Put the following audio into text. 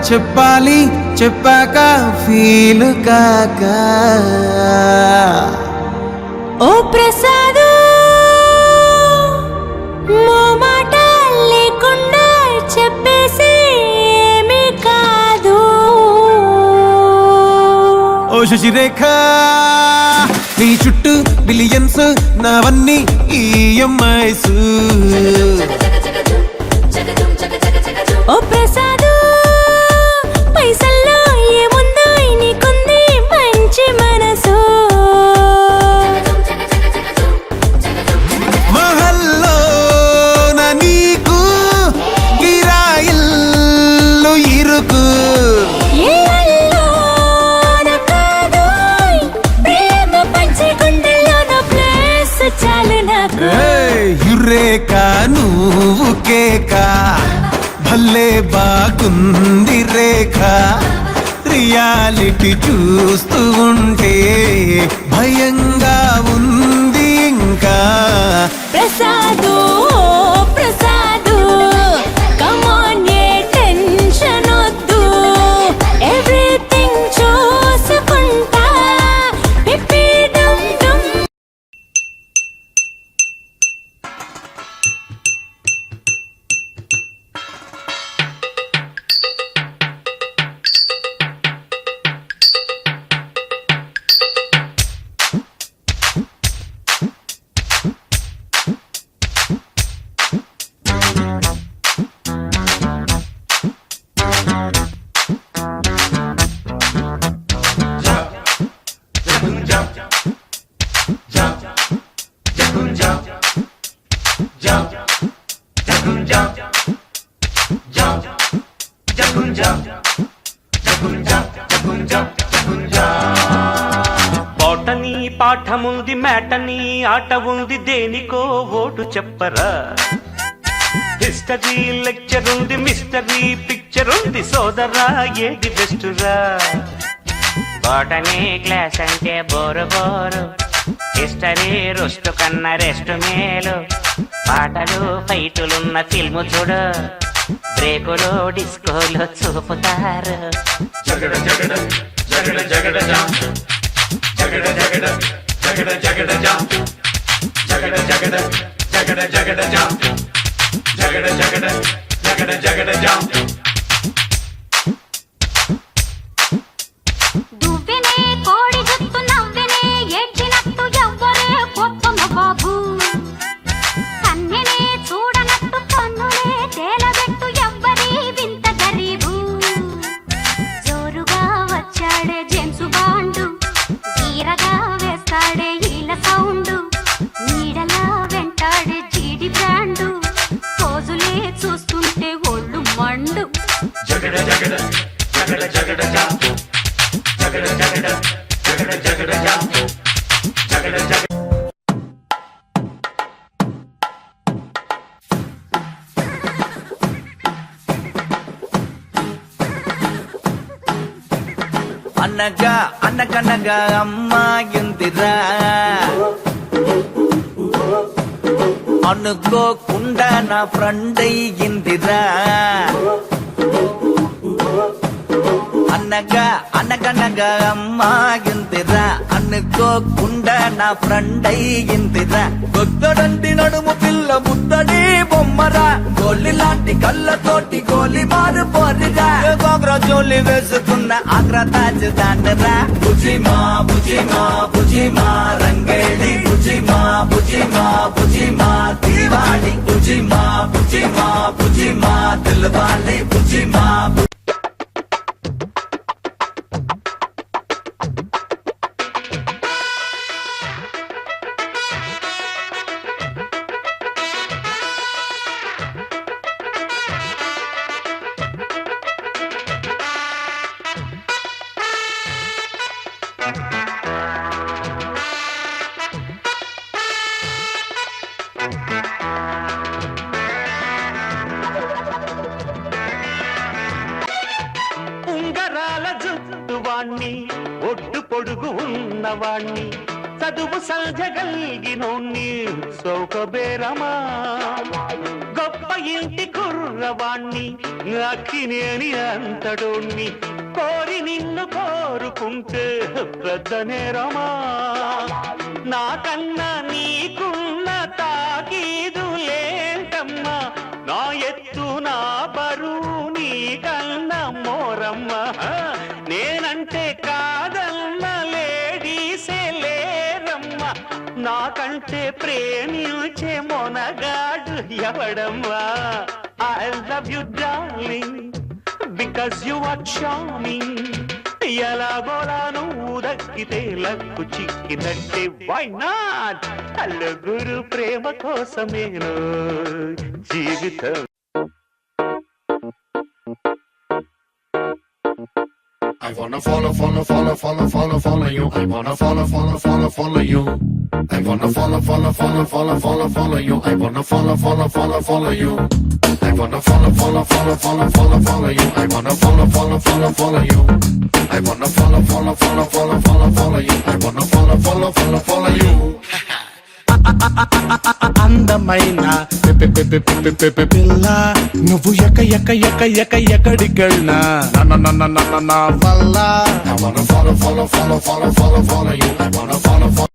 చెప్పాలి చెప్పాక ఫీల్ కాక ఓ ప్రసాదు మాట లేకుండా చెప్పేసి ఏమీ కాదు ఓ శశిరేఖ నీ చుట్టూ బిలియన్స్ నావన్నీ ఈఎంఐస్ ఓ ప్రసాదు పైసల్లో ఏముందో నీకుంది మంచి మనసు మహల్లో నా నీకు గిరాయిల్లు ఇరుకు ఇళ్ళల్లో నా కాదు ప్రేమ పంచి గుండెల్లో ప్లేస్ చాలు నాకు యురేక నువ్వు కేక భలే బాగుంది రేఖ రియాలిటీ చూస్తూ ఉంటే భయంగా ఉంది ఇంకా ప్రసాదు ప్రసాదు కమాన్ ఏ టెన్షన్ వద్దు ఎవ్రీథింగ్ చూసుకుంటా పిప్పి డుమ్ డుమ్ బోటనీ పాఠముంది మేటనీ ఆట ఉంది దేనికో ఓటు చెప్పరా హిస్టరీ లెక్చర్ ఉంది మిస్టరీ పిక్చర్ ఉంది సోదరా ఏది బెస్ట్ రా బోటనీ క్లాస్ అంటే బోరు బోరు హిస్టరీ రుస్టు కన్నా రెస్ట్ మేలు పాటలు ఫైటులున్న ఫిల్ము చూడు బ్రేకులు డిస్కోలు చూపుతారు జగడ జగడ జగడ జగడ జగడ జగడ జగడ జగడ జగడ జగడ జగడ జగడ జగడ జగడ జగడ జగడ దువ్వెనే కోడి జుత్తు నవ్వెనే ఏడ్చినట్టు ఎవ్వరే కొత్తమ బాబు కన్నెనే చూడనట్టు కన్నులే తేలబెట్టు ఎవ్వరి వింత గరీబు జోరుగా వచ్చాడే జేమ్సు బాండు తీరగా వేస్తాడే ఈల సౌండు నీడలా వెంటాడే జీడి బ్రాండు పోజులే చూస్తుంటే ఒళ్ళు మండు జగడ జగడ జగడ జగడ జగడ జగడ జగడ జగడ జగడ జగడ అనగా అనగనగా అమ్మాయిందిరా అనుకోకుండా నా ఫ్రెండ్ అయ్యిందిరా అనగా అనగనగా అమ్మాయిందిరా అనుకోకుండా నా ఫ్రెండ్ అయ్యిందిరా కొత్తడంటి నడుము పిల్ల ముద్దడి బొమ్మరా గోలి లాంటి కళ్ళతోటి గోలి మారు పోరిరా గోగ్రా జోలి వేసుకున్న ఆగ్రా తాజ్ దానరా బుజిమా బుజిమా బుజిమా రంగేడి బుజిమా బుజిమా బుజిమా దివాడి బుజిమా బుజిమా బుజిమా దిల్వాలే బుజిమా ఉంగరాల జుట్టువాణ్ణి ఒడ్డు పొడుగు ఉన్నవాణ్ణి చదువు సల్జగలిగినోణ్ణి సౌకబేరమా గొప్ప ఇంటి కుర్రవాణ్ణి అక్కినేని అంతడోణ్ణి కోరి నిన్ను కోరుకుంటే పెద్ద నేరమా నాకన్నా నీకున్న తాకీదు లేంటమ్మా నా ఎత్తు నా బరువు నీకన్నా మోరమ్మ నేనంటే కాదన్న లేడీసే లేరమ్మ నాకంటే ప్రేమించే మొనగాడు ఎవడమ్మా I love you darling because you are charming ఎలాగోలా నువ్వు దక్కితే లక్కు చిక్కినట్టే వై నాట్ అల్లుగురు ప్రేమ కోసమేను జీవితం I wanna follow you. I wanna follow you. I wanna follow you. I wanna follow you. I wanna follow you. I wanna follow you. I wanna follow you. I wanna follow you. అందమైన పిల్ల నువ్వు ఎక్కడికెళ్ళినా నా వల్ల I wanna follow you. I wanna follow